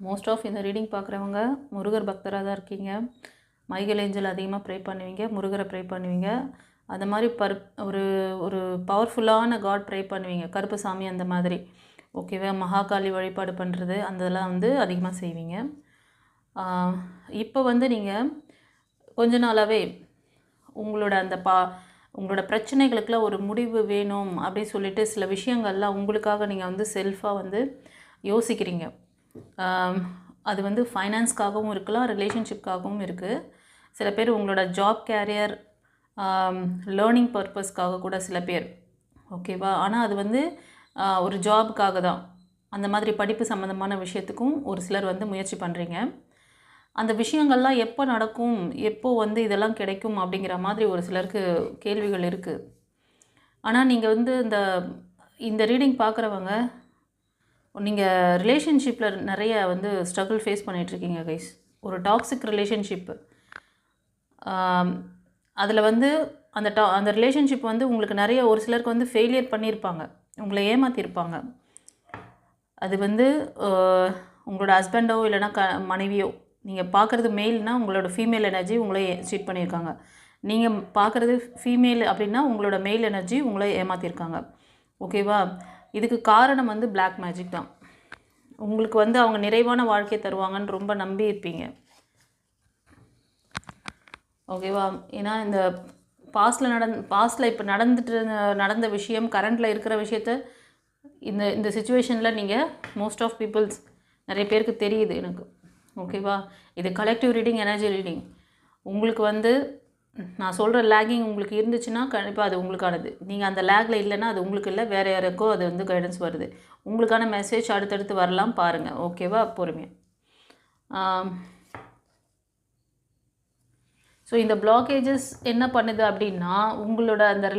Most of இந்த reading பார்க்குறவங்க முருகர் பக்தராக தான் இருக்கீங்க. மைக்கேல் ஏஞ்சல் அதிகமாக ப்ரே பண்ணுவீங்க, முருகரை ப்ரே பண்ணுவீங்க. அந்த மாதிரி ஒரு ஒரு பவர்ஃபுல்லான காட் ப்ரே பண்ணுவீங்க, கருப்பசாமி அந்த மாதிரி. ஓகேவா? மகாகாளி வழிபாடு பண்ணுறது அந்த இதெல்லாம் வந்து அதிகமாக செய்வீங்க. இப்போ வந்து நீங்கள் கொஞ்ச நாளாகவே உங்களோட அந்த உங்களோட பிரச்சனைகளுக்கெல்லாம் ஒரு முடிவு வேணும் அப்படின்னு சொல்லிட்டு சில விஷயங்கள்லாம் உங்களுக்காக நீங்கள் வந்து செல்ஃபாக வந்து யோசிக்கிறீங்க. அது வந்து ஃபைனான்ஸ்க்காகவும் இருக்கலாம், ரிலேஷன்ஷிப்காகவும் இருக்குது. சில பேர் உங்களோட ஜாப் கேரியர், லேர்னிங் பர்பஸ்க்காக கூட சில பேர். ஓகேவா? ஆனால் அது வந்து ஒரு ஜாபுக்காக தான். அந்த மாதிரி படிப்பு சம்மந்தமான விஷயத்துக்கும் ஒரு சிலர் வந்து முயற்சி பண்ணுறீங்க. அந்த விஷயங்கள்லாம் எப்போ நடக்கும், எப்போ வந்து இதெல்லாம் கிடைக்கும் அப்படிங்கிற மாதிரி ஒரு சிலருக்கு கேள்விகள் இருக்குது. ஆனால் நீங்கள் வந்து இந்த ரீடிங் பார்க்குறவங்க நீங்கள் ரிலேஷன்ஷிப்பில் நிறைய வந்து ஸ்ட்ரகிள் ஃபேஸ் பண்ணிகிட்ருக்கீங்க கைஸ். ஒரு டாக்ஸிக் ரிலேஷன்ஷிப்பு. அதில் வந்து அந்த ரிலேஷன்ஷிப் வந்து உங்களுக்கு நிறைய ஒரு சிலருக்கு வந்து ஃபெயிலியர் பண்ணியிருப்பாங்க, உங்களை ஏமாற்றிருப்பாங்க. அது வந்து உங்களோட ஹஸ்பண்டோ இல்லைனா மனைவியோ, நீங்கள் பார்க்குறது மெயில்னால் உங்களோட ஃபீமேல் எனர்ஜி உங்களை சீட் பண்ணியிருக்காங்க. நீங்கள் பார்க்குறது ஃபீமேல் அப்படின்னா உங்களோட மெயில் எனர்ஜி உங்களை ஏமாற்றிருக்காங்க. ஓகேவா? இதுக்கு காரணம் வந்து பிளாக் மேஜிக் தான். உங்களுக்கு வந்து அவங்க நிறைவான வாழ்க்கையை தருவாங்கன்னு ரொம்ப நம்பி இருப்பீங்க. ஓகேவா? ஏன்னா இந்த பாஸ்டில் இப்போ நடந்த விஷயம், கரண்டில் இருக்கிற விஷயத்த இந்த சிச்சுவேஷனில் நீங்கள் மோஸ்ட் ஆஃப் பீப்புள்ஸ் நிறைய பேருக்கு தெரியுது எனக்கு. ஓகேவா? இது கலெக்டிவ் ரீடிங், எனர்ஜி ரீடிங். உங்களுக்கு வந்து நான் சொல்கிற லேகிங் உங்களுக்கு இருந்துச்சுன்னா கண்டிப்பாக அது உங்களுக்கானது. நீங்கள் அந்த லேக்கில் இல்லைன்னா அது உங்களுக்கு இல்லை, வேறு யாருக்கோ அது வந்து கைடன்ஸ் வருது. உங்களுக்கான மெசேஜ் அடுத்தடுத்து வரலாம், பாருங்கள். ஓகேவா? பொறுமையாக. ஸோ இந்த பிளாக்கேஜஸ் என்ன பண்ணுது அப்படின்னா, உங்களோட அந்த